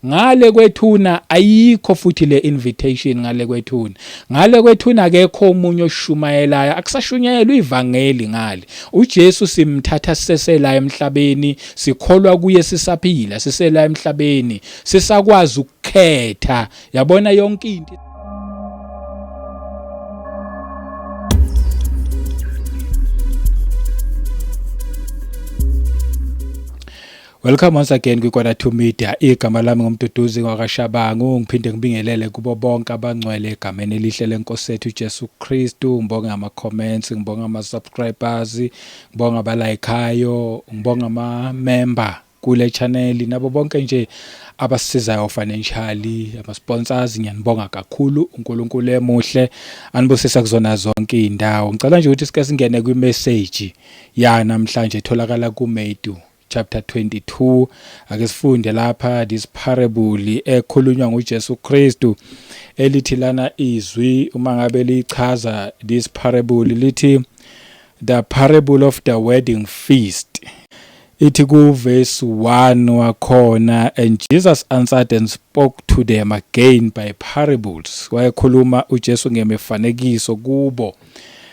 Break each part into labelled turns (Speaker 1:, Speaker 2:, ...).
Speaker 1: ngale kwethuna ayikho futhi le invitation ngale kwethuna akekho umunye oshumayelayo akusashunyayelwa ivangeli ngale uJesu simthatha sisesela emhlabeni sikholwa kuye sisaphila sisela emhlabeni sisakwazi ukukhetha yabona yonke into. Welcome once again kwiKwada2 Media. Igama lami ngumduduzi Shabangu. Ngiphinde ngibingelele kubo bonke abangcwele egameni elihle lenkosi yethu uJesu Kristu. Ngibonga ama comments, ngibonga ama subscribers, ngibonga abalikeayo, ngibonga ama member kule channel nabo bonke nje abasizayo financially, ama sponsors. Ngiyanibonga kakhulu. uNkulunkulu emuhle anibusisa kuzona zonke indawo. Ngicela nje ukuthi sike singene kwi message ya namhlanje etholakala ku Matthew chapter 22. Ake sifunde lapha this parable ekhulunywa nguJesu Kristu elithi lana izwi uma ngabe lichaza this parable lithi the parable of the wedding feast. Ithi ku verse 1 wakhona, and Jesus answered and spoke to them again by parables. Wayekhuluma uJesu ngemifanekiso kubo.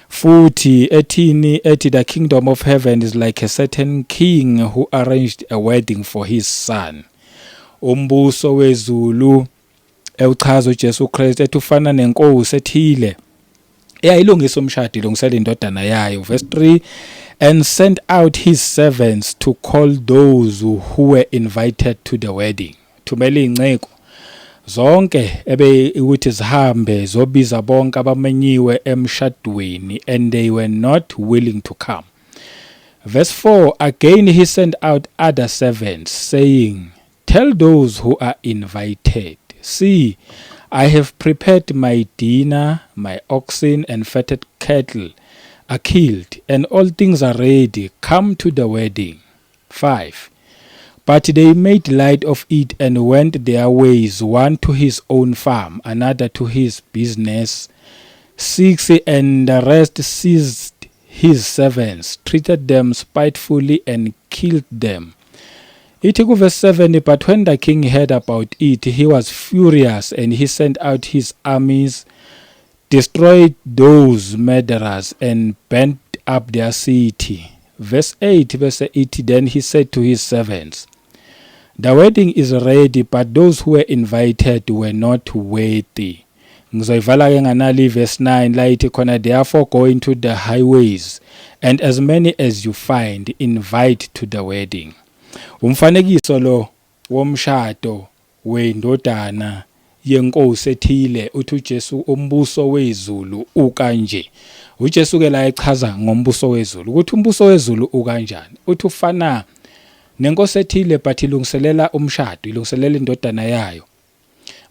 Speaker 1: Futhi ethi the kingdom of heaven is like a certain king who arranged a wedding for his son. Umbuso wezulu ewuchaza uJesu Kristu etufana nenkosi ethile eyayilungisa umshado ilungisela indodana yayo. Verse 3, and sent out his servants to call those who were invited to the wedding. Thumela inceku zonke ebe ukuthi zihambe zobiza bonke abamenyiwe emshadweni, and they were not willing to come. Verse 4, again he sent out other servants, saying, tell those who are invited, see, I have prepared my dinner, my oxen and fatted cattle are killed, and all things are ready, come to the wedding. 5, but they made light of it and went their ways, one to his own farm, another to his business. 6, and the rest seized his servants, treated them spitefully, and killed them. Ithi ku verse 7, but when the king heard about it, he was furious, and he sent out his armies, destroyed those murderers, and burnt up their city. Verse 8, then he said to his servants, the wedding is ready, but those who were invited were not worthy. Ngizoyivala ke nganali verse 9 la ithi khona, therefore go into the highways, and as many as you find, invite to the wedding. Umfanekiso lo womshado wendodana yenkosi ethile uthi uJesu umbuso wezulu ukanje. uJesu ke la echaza ngombuso wezulu ukuthi umbuso wezulu ukanjani. Uthi ufana nenkosi ethile but ilungiselela umshado, ilungiselela indodana yayo.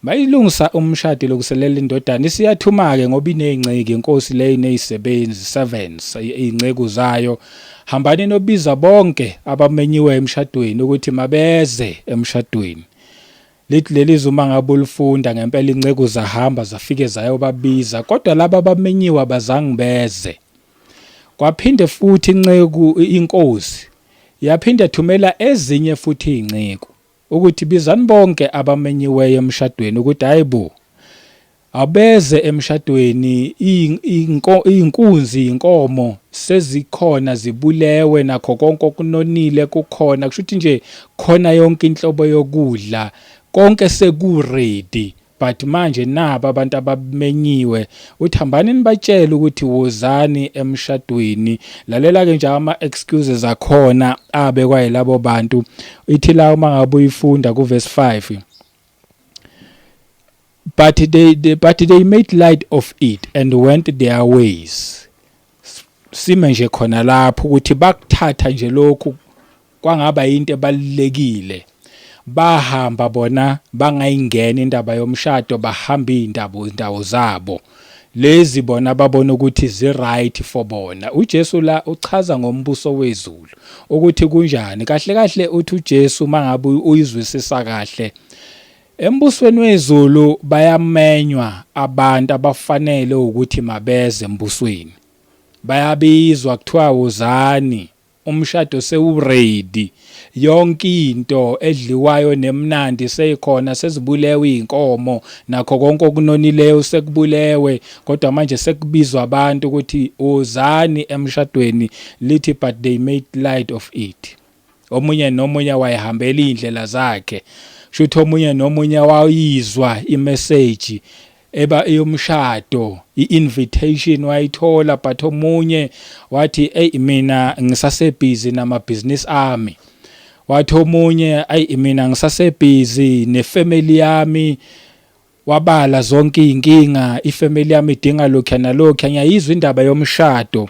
Speaker 1: Bayilungisa umshado ilungiselela indodana, isiyathuma ke ngoba inezinceke inkosi le inezisebenzi servants izinceku zayo, hambani nobiza bonke abamenyiwe emshadweni ukuthi mabeze emshadweni. Lithi lelizwe uma ngabe ulifunda ngempela inceku zahamba zafike zayobabiza, kodwa laba abamenyiwe abazange beze. Kwaphinde futhi inkosi yaphinde thumela ezinye futhi izinceku ukuthi bizani bonke abamenyiweyo emshadweni ukuthi hayibo abeze emshadweni, inkunzi inkomo sezikhona zibulewe nakho konke okunonile kukhona, kushuthi nje khona yonke inhlobo yokudla konke seku-ready. But manje naba abantu abamenyiwe uthambani nibatshela ukuthi wozani emshadweni. Lalela ke nje ama excuses akhona abekwa yilabo bantu. Ithi la uma ngabe uyifunda ku verse 5, but they made light of it and went their ways. Sime nje khona lapho ukuthi bakuthatha nje lokhu kwangaba into ebalekile, bahamba bona bangayingena indaba yomshado, bahamba indawo zabo lezi bona babona ukuthi zi right for bona. uJesu la uchaza ngombuso wezulu ukuthi kunjani. Kahle kahle uthi uJesu mangabe uyizwisisa kahle, embusweni wezulu bayamenywa abantu abafanele ukuthi mabeze embusweni, bayabizwa kuthiwa wozani umshado sewuready, yonke into edliwayo nemnandi seyikhona, sezibulewe inkomo nakho konke okunonileyo sekubulewe, kodwa manje sekubizwa abantu ukuthi uzani emshadweni, lithi but they made light of it. Omunye nomunye wayehambela indlela zakhe, shuthi omunye nomunye wayizwa imessage yomshado, i-invitation wayithola, but omunye wathi mina ngisasebhizi namabhizinisi ami, wathi omunye mina ngisasebhizi nefamily yami, wabala zonke inkinga, ifamily yami idinga lokhu nalokhu, ngiyayizwa indaba yomshado,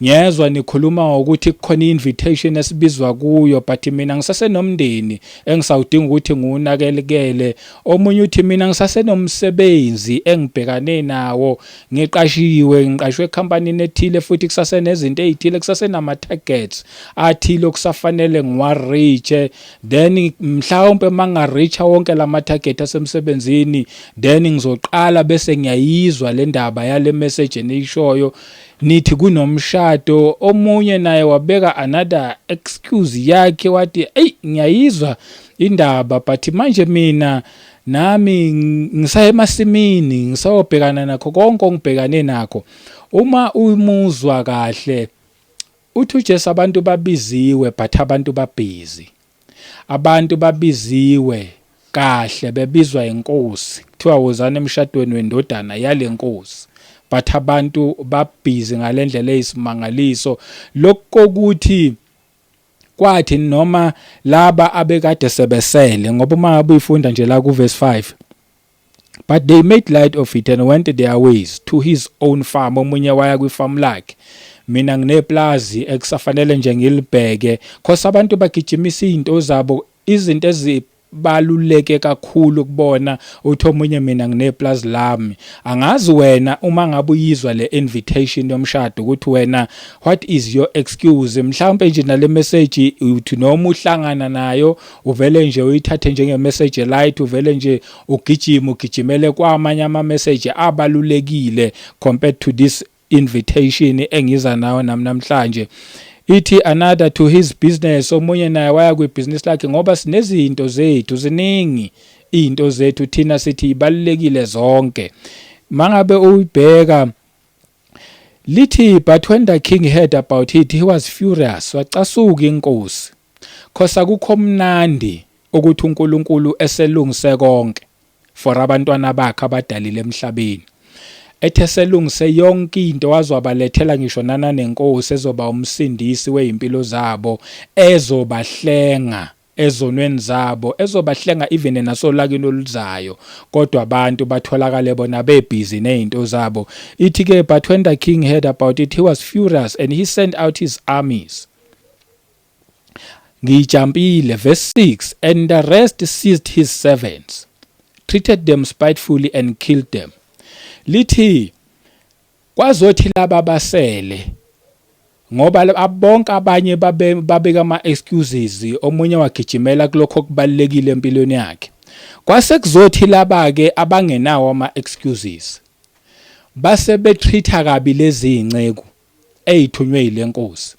Speaker 1: ngiyezwa nikhuluma ngokuthi kukhona i-invitation esibizwa kuyo, but mina ngisasenomndeni engisawudinga ukuthi ngiwunakelekele. Omunye uthi mina ngisasenomsebenzi engibhekane nawo, ngiqashwe ekhampanini ethile, futhi kusasenezinto ezithile, kusasenama-targets athile okusafanele ngiwa-reach-e, then mhlawumbe manginga-reach-a wonke lama-target asemsebenzini, then ngizoqala bese ngiyayizwa le ndaba yale message eneyishoyo nithi kunomshado. Omunye naye wabeka another excuse yakhe, wathi ngiyayizwa indaba, but manje mina nami ngisaye emasimini ngisawobhekana nakho konke ngibhekane nakho. Uma umuzwa kahle uthi uJesu abantu babiziwe but abantu babhizi, abantu babiziwe kahle, bebizwa inkosi, kuthiwa wozana emshadweni wendodana yale nkosi, but abantu babhizi ngalendlela eyisimangaliso. Lokho ukuthi kwathi noma laba abekade sebesele, ngoba uma ngabe uyifunda nje la ku verse 5, but they made light of it and went their ways to his own farm. Omunye waya kwifarm lakhe, mina ngineplazi ekusafanele nje ngilibheke, cause abantu bagijimisa izinto zabo, izinto ezibaluleke kakhulu kubona. Uthi omunye mina ngineplazi lami. Angazi wena uma ngabe uyizwa le invitation yomshado ukuthi wena what is your excuse? Mhlawumbe nje nale message uthi noma uhlangana nayo uvele nje uyithathe njenge message light, uvele nje ugijimele kwamanye ama message abalulekile compared to this invitation engiza nawo namhlanje. Ithi another to his business, omunye naye waya kwibusiness lakhe, ngoba sinezinto zethu ziningi, into zethu thina sithi ibalekile zonke. Mangabe uyibheka lithi but when the king heard about it he was furious, wacasuka inkosi, cause akukho mnandi ukuthi uNkulunkulu eselungise konke for abantwana bakhe abadalile emhlabeni. Ethe selungise yonke into, wazobalethela ngisho nenkosi ezoba umsindisi weimpilo zabo, ezobahlenga ezonweni zabo, ezobahlenga even nasolakini oluzayo, kodwa abantu batholakale bona bebhizi nezinto zabo. Ithi ke but when the king heard about it he was furious and he sent out his armies. Ngijampile verse 6, and the rest seized his servants, treated them spitefully and killed them. Lithi kwazothi laba basele, ngoba bonke abanye babeka ama excuses, omunye wagijimela kulokho kubalekile empilweni yakhe. Kwase kuzothi laba ke abangenawo ama excuses base betreata kabi lezi inceku ezithunywe ile nkosi,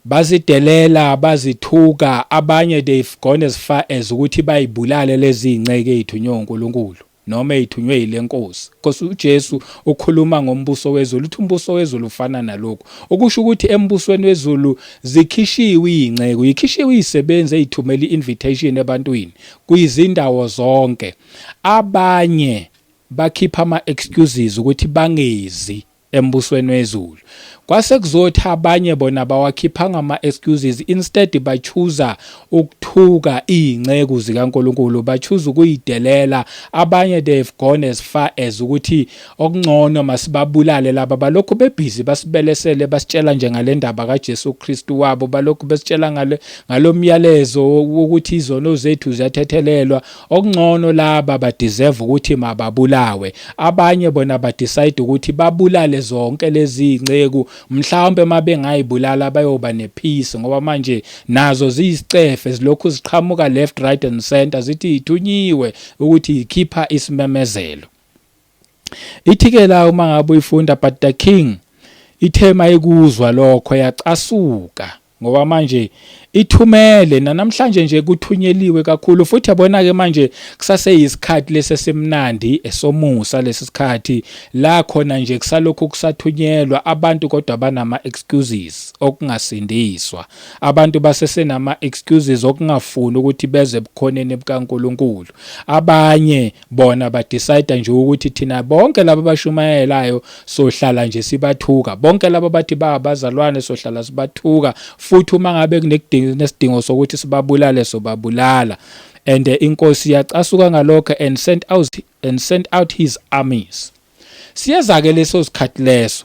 Speaker 1: bazidelela, bazithuka, abanye they've gone as far as ukuthi bayibulale lezi inceke ezithunywe uNkulunkulu noma ezithunywe ile nkosi. Because uJesu ukhuluma ngombuso wezulu, uthi umbuso wezulu ufana nalokho, okusho ukuthi embusweni wezulu zikhishiwe inceke, ikhishiwe izisebenzi ezithumela invitation ebantwini kuyizindawo zonke. Abanye bakhipha ama excuses ukuthi bangezi embusweni wezulu. Kwase kuzothi abanye bona bawakhiphanga ama excuses, instead bachuza ukuthuka izinceku zikaNkulunkulu, bachuza ukuyidelela. Abanye they've gone as far as ukuthi okungcono masibabulale laba, balokhu bebhizi basibelesele basitshela nje ngale ndaba kaJesu Kristu wabo, balokhu besitshela ngalomyalezo ukuthi izono zethu ziyathethelelwa. Okungcono laba badeserve ukuthi mababulawe. Abanye bona badecide ukuthi babulale zonke lezi inceku, mhlawumbe mabengayibulala bayoba nepeace, ngoba manje nazo ziyisicefe zilokhu ziqhamuka left right and center zithi ithunyiwe ukuthi ikhipha isimemezelo. Ithi ke la uma ngabe uyifunda, but the king ithema ikuzwa lokho yacasuka, ngoba manje ithumele namhlanje nje kuthunyeliwe kakhulu futhi yabona ke manje kusase isikhathi lesesemnandi esomusa lesisikhathi la khona nje kusalokhu kusathunyelwa abantu kodwa banama excuses okungasindiswa abantu basesenama excuses okungafuni ukuthi beze ebukhoneni bukaNkulunkulu abanye bona ba decide nje ukuthi thina bonke laba bashumayelayo sohlala nje sibathuka bonke laba bathi bazalwane sohlala sibathuka futhi uma ngabe kunesidingo sokuthi sibabulale sobabulala and inkosi yacasuka ngalokho and sent out his armies. Siyeza ke leso sikhathi leso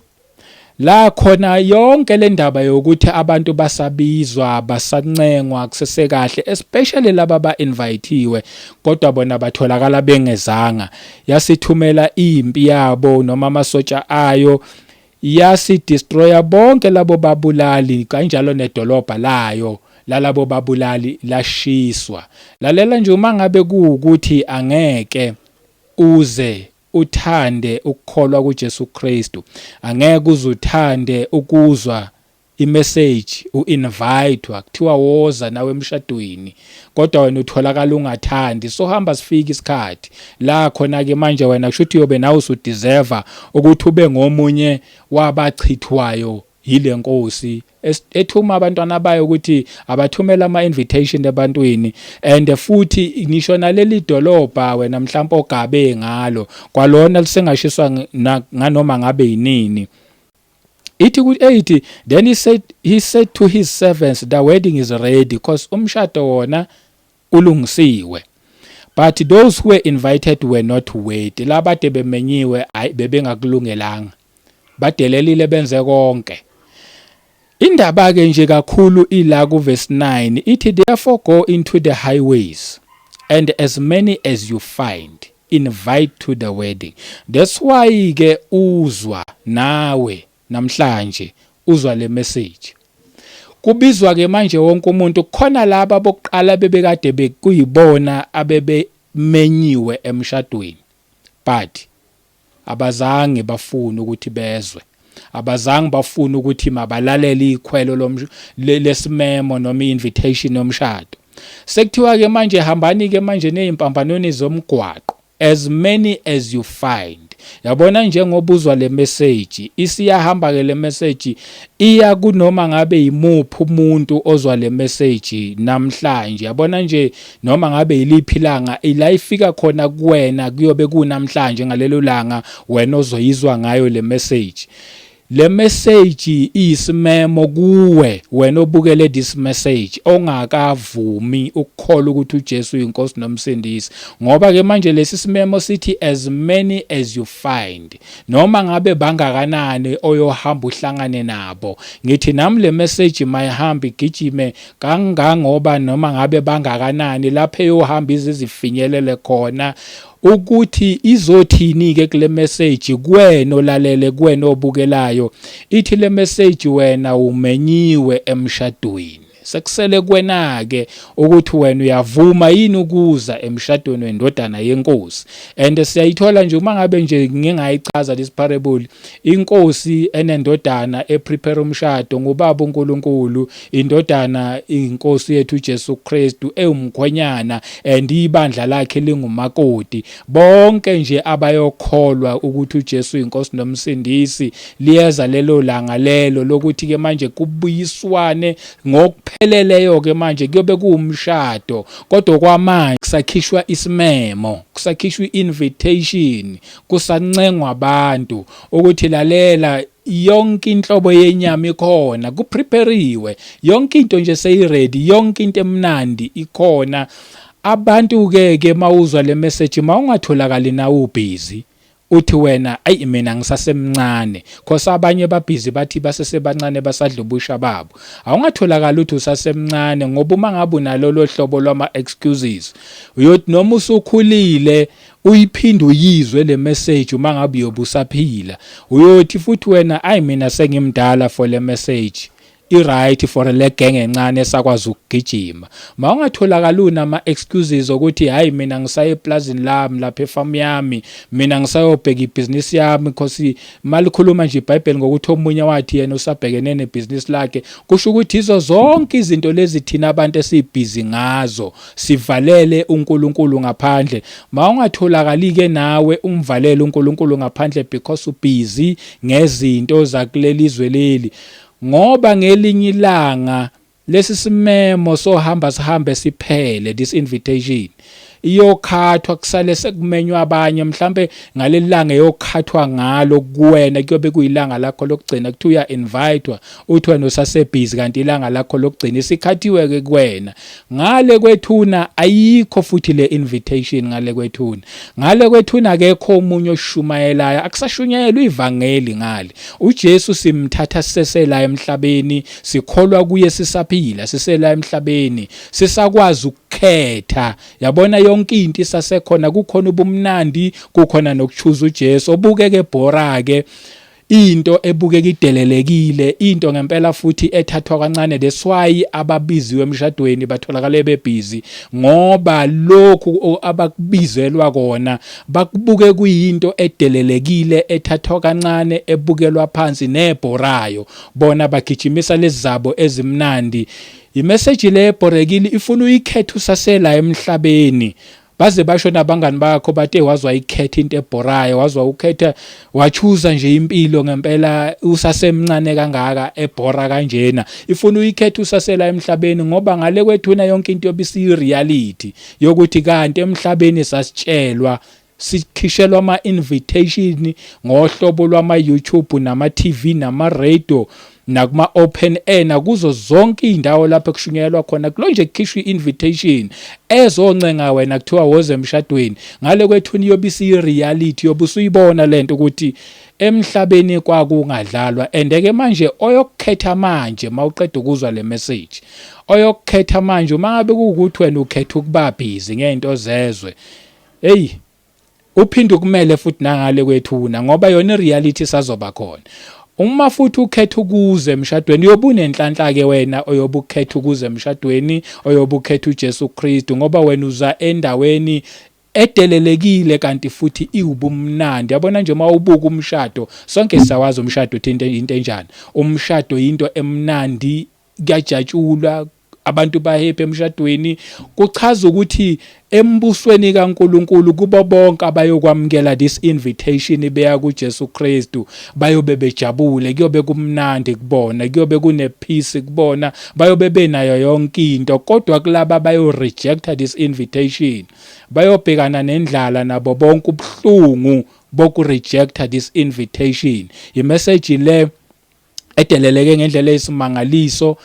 Speaker 1: la khona yonke le ndaba yokuthi abantu basabizwa basancengwa kusese kahle especially laba ba-invitiwe kodwa bona batholakala bengezanga yasithumela impi yabo noma amasotsha ayo yasidestroya bonke labo babulali kanjalo nedolobha layo lalabo babulali lashiswa. Lalela nje uma ngabe kuukuthi angeke uze uthande ukukholwa kuJesu Kristu angeke uzuthande ukuzwa imessage uinvite kuthiwa woza nawe emshadweni kodwa wena utholakala ungathandi so hamba sifike isikhathi la khona ke manje wena kushuthi yobe nawe usudeserve ukuthi ube ngomunye wabachithwayo yile nkosi ethuma abantwana bayo ukuthi abathumela ama-invitation ebantwini and futhi ngisho naleli dolobha wena mhlawumbe ogabe ngalo kwalona lisengashiswa nganoma ngabe yinini. Ithi ku-8 then he said to his servants the wedding is ready because umshado wona ulungisiwe but those who were invited were not worthy labade bemenyiwe bebengakulungelanga badelelile benze konke. Indaba ke nje kakhulu ila ku verse 9 ithi therefore go into the highways and as many as you find invite to the wedding. That's why ke uzwa nawe namhlanje uzwa le message kubizwa ke manje wonke umuntu khona laba bokuqala bebekade bekuyibona abebemenyiwe emshadweni but abazange bafuna ukuthi bezwe abazange bafuna ukuthi mabalalele ikhwelo lesimemo noma invitation yomshado. Sekuthiwa ke manje hambani ke manje nezimpambanweni zomgwaqo as many as you find. Yabona njengoba uzwa le message isiyahamba ke le message iya kunoma ngabe imuphi umuntu ozwa le message namhlanje yabona nje noma ngabe yiliphi ilanga ila ifika khona kuwena kuyobe kunamhlanje ngalelo langa wena ozoyizwa ngayo le message. Le message isimemo kuwe wena obukele this message ongakavumi ukukholwa ukuthi uJesu uyinkosi nomsindisi ngoba ke manje lesi simemo sithi as many as you find noma ngabe bangakanani oyohamba uhlangane nabo ngithi nami le message mayihamba igijime kangangoba noma ngabe bangakanani lapho eyohamba izifinyelele khona ukuthi izothini ke kule message kuwena olalele kuwena obukelayo ithi le message wena umenyiwe emshadweni sekusele kuwena ke ukuthi wena uyavuma yini ukuza emshadweni wendodana yenkosi and siyayithola nje uma ngabe nje ngingayichaza this parable inkosi enendodana eprepare umshado ngubaba uNkulunkulu indodana inkosi yethu uJesu Kristu ewumkhonyana and ibandla lakhe lingumakoti bonke nje abayokholwa ukuthi uJesu inkosi nomsindisi liyeza lelo langa lelo lokuthi ke manje kubuyiswane ngokupheleleyo ke manje kuyobe kuumshado kodwa kwamanje kusakhishwa isimemo kusakhishwa invitation kusancengwa abantu ukuthi lalela yonke inhlobo yenyama ikhona kuprepariwe yonke into nje seyiready yonke into emnandi ikhona abantu ke mawuzwa le message mawungatholakali nawe ubusy uthi wena ayi mina ngisasemncane because abanye babhizi bathi basesebancane basadla ubusha babo awungatholakala uthi usasemncane ngoba uma ngabe unalolo hlobo lwama excuses uyothi noma usukhulile uyiphinde uyizwe le message uma ngabe uyobusaphila uyothi futhi wena ayi mina sengimdala for le message i-right for le gang encane esakwazi ukugijima. Mawungatholakala unama excuses ukuthi hayi mina ngisaye eplazini lami lapha efarm yami, mina ngisayobheka ibhizinisi yami because malikhuluma nje iBhayibheli ngokuthi omunye wathi yena usabhekene nebhizinisi lakhe, kusho ukuthi izo zonke izinto lezi thina abantu esibhizi ngazo sivalele uNkulunkulu ngaphandle. Mawungatholakali ke nawe umvalele uNkulunkulu ngaphandle because ubhizi ngezinto zakulelizwe leli, ngoba ngelinye ilanga lesi simemo sohamba sihambe siphele, this invitation iyokhathwa kusale sekumenywa abanye, mhlambe ngalelilanga eyokhathwa ngalo kuwena kuyobe kuyilanga lakho lokugcina, kuthi uya invitewa uthi wena usasebhizi kanti ilanga lakho lokugcina isikhathiwe ke kuwena. Ngale kwethuna ayikho futhi le invitation, ngale kwethuna akekho umunye oshumayelayo, akusashunyelwa ivangeli ngale. uJesu simthatha sisesela emhlabeni, sikholwa kuye sisaphila sisela emhlabeni, sisakwazi ukukhetha. Yabona yonke into isasekhona, kukhona ubumnandi, kukhona nokuchuza uJesu obukeke bhora ke, into ebukeka idelelekile, into ngempela futhi ethathwa kancane. That's why ababiziwe emshadweni batholakala bebhizi, ngoba lokhu abakubizelwa kona bakubuke kuyinto edelelekile, ethathwa kancane, ebukelwa phansi nebhorayo. Bona bagijimisa lezabo ezimnandi. Imessage le ebhorekile ifuna uyikhetha usasela emhlabeni. Baze basho nabangani bakho bathe wazwa ikhetha into ebhorayo, wazwa ukhetha wachuza nje impilo ngempela usasemncane kangaka ebhora kanjena. Ifuna uyikhetha usasela emhlabeni, ngoba ngale kwethuna yonke into yobisi reality yokuthi kanti emhlabeni sasitshelwa, sikhishelwa ama invitation ngohlobo lwama YouTube nama TV nama radio nakuma open air, nakuzo zonke indawo lapho kushunyelwa khona. Kulonje kukhishwa invitation ezoncenga wena kuthiwa woze emshadweni. Ngale kwethuni yobisi reality yobusuyibona lento ukuthi emhlabeni kwakungadlalwa. Endeke manje oyokukhetha manje mawuqeda ukuzwa le message, oyokukhetha manje mangabe kuukuthi wena ukhetha ukuba busy ngento zezwe, hey uphinde kumele futhi nangale kwethuna, ngoba yona reality sazoba khona. Uma futhi ukhetha ukuze emshadweni, yobunenhlanhla ke wena oyobukhetha ukuze emshadweni, oyobukhetha uJesu Kristu, ngoba wena uza endaweni edelelekile kanti futhi iwubumnandi. Yabona nje mawubuka umshado, sonke siyawazi umshado uthi into enjani. Umshado into emnandi, kuyajatshulwa, abantu bahappy emshadweni. Kuchaza ukuthi embusweni kaNkulunkulu kubo bonke abayokwamukela this invitation beya kuJesu Kristu bayobe bejabule, kuyobe kumnandi kubona, kuyobe kune peace kubona, bayobe benayo yonke into. Kodwa kulaba bayo rejecta this invitation, bayobhekana nendlala nabo bonke ubuhlungu boku rejecta this invitation. Imessage le edeleleke ngendlela eyisimangaliso.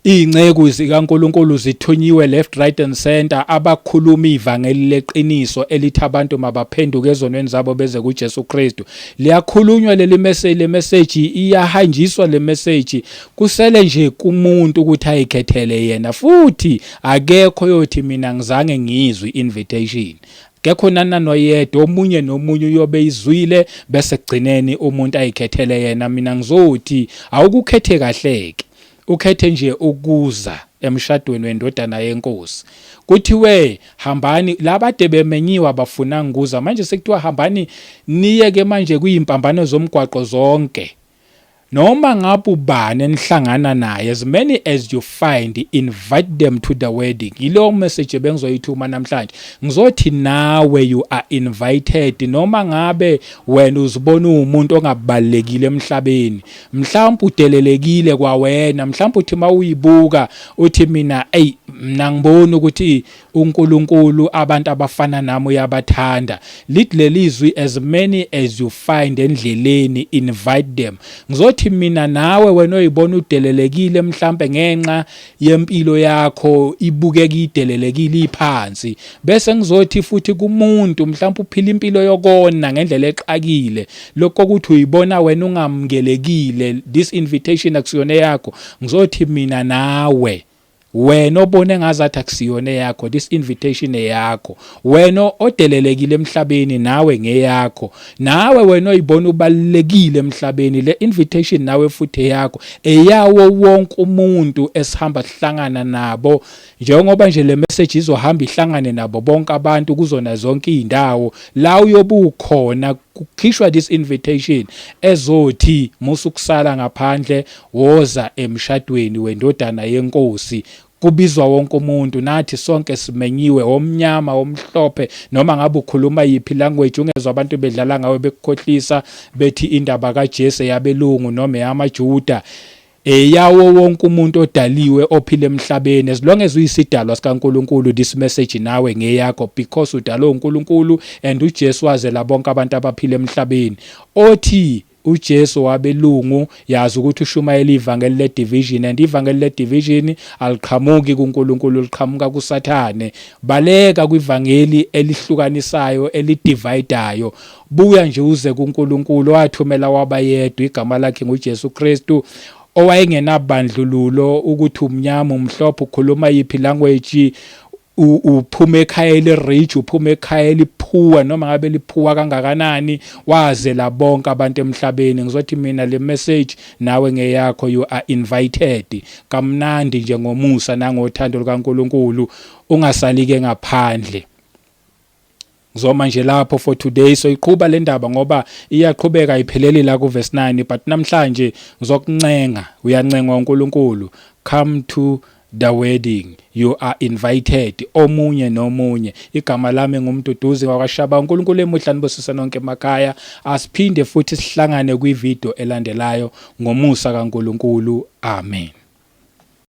Speaker 1: Ingceku zikaNkulunkulu zithunyiwe left right and center, abakhuluma ivangeli leqiniso elithi abantu mabaphenduke ezonweni zabo beze kuJesu Kristu. Liyakhulunywa leli message, iyahanjiswa le message, kusele nje kumuntu ukuthi ayikhethele yena. Futhi akekho yothi mina ngizange ngizwe invitation. Kekho noyedwa, omunye nomunye uyobe izwile bese kugcineni umuntu ayikhethele yena. Mina ngizothi awukukhethe kahleke, ukhethe nje ukuza emshadweni wendodana yenkosi. Kuthiwe hambani, labade bemenyiwa bafuna nguza, manje sekuthiwa hambani niye ke manje kuyimpambano zomgwaqo zonke. Noma ngabe ubani enihlangana naye, as many as you find, invite them to the wedding. Ilo message bengizoyithuma namhlanje. Ngizothi nawe you are invited, noma ngabe wena uzibona umuntu ongabalekile emhlabeni, mhlawumbe udelelekile kwawena, mhlawumbe uthi mawuyibuka uthi mina mina ngibona ukuthi uNkulunkulu abantu abafana nami uyabathanda. Lithi lelizwi as many as you find endleleni, invite them. Ngizothi mina nawe wena oyibona udelelekile mhlambe ngenxa yempilo yakho ibukeka idelelekile iphansi, bese ngizothi futhi kumuntu mhlawumbe uphila impilo yokona ngendlela exakile, lokho ukuthi uyibona wena ungamkelekile, this invitation akusiyona yakho, ngizothi mina nawe wena obone ngazathi akusiyona yakho, this invitation eyakho, wena odelelekile emhlabeni nawe ngeyakho, nawe wena oyibona ubalekile emhlabeni, le invitation nawe futhi eyakho, eyawo wonke umuntu esihamba sihlangana nabo, njengoba nje le message izohamba ihlangane nabo bonke abantu kuzona zonke izindawo la uyobukhona. Kukhishwa this invitation ezothi musukusala ngaphandle woza emshadweni wendodana yenkosi. Kubizwa wonke umuntu, nathi sonke simenyiwe, omnyama omhlophe, noma ngabe ukhuluma yiphi language ungezwa abantu bedlala ngawe bekukhohlisa bethi indaba kaJesu yabelungu noma yamaJuda. Eyawo wonke umuntu odaliwe ophile emhlabeni, as long as uyisidalwa sikaNkulunkulu, this message nawe ngeyakho, because udalwe uNkulunkulu and uJesu wazela bonke abantu abaphile emhlabeni. Othi uJesu wabelungu, yazi ukuthi ushumayela ivangeli le-division, and ivangeli le-division aliqhamuki kuNkulunkulu, liqhamuka kuSathane. Baleka kwivangeli elihlukanisayo, elidividayo, buya nje uze kuNkulunkulu. Wathumela wabayedwa, igama lakhe nguJesu Kristu, owayengenabandlululo ukuthi umnyama umhlophe, ukhuluma yiphi language, uphume ekhaya eli-rich, uphume ekhaya eliphuwa, noma ngabe liphuwa kangakanani, wazela bonke abantu emhlabeni. Ngizothi mina le message nawe ngeyakho, you are invited. Kamnandi nje ngomusa nangothando lukaNkulunkulu, ungasalike ngaphandle. Ngizoma nje lapho for today, so iqhubeka le ndaba ngoba iyaqhubeka iphelele la ku verse 9, but namhlanje ngizokuncenga, uyancengwa uNkulunkulu, come to the wedding, you are invited, omunye nomunye. Igama lami ngumduduzi wakwaShabangu. uNkulunkulu emuhla nibusise nonke emakhaya. Asiphinde futhi sihlangane kwi video elandelayo ngomusa kaNkulunkulu. Amen.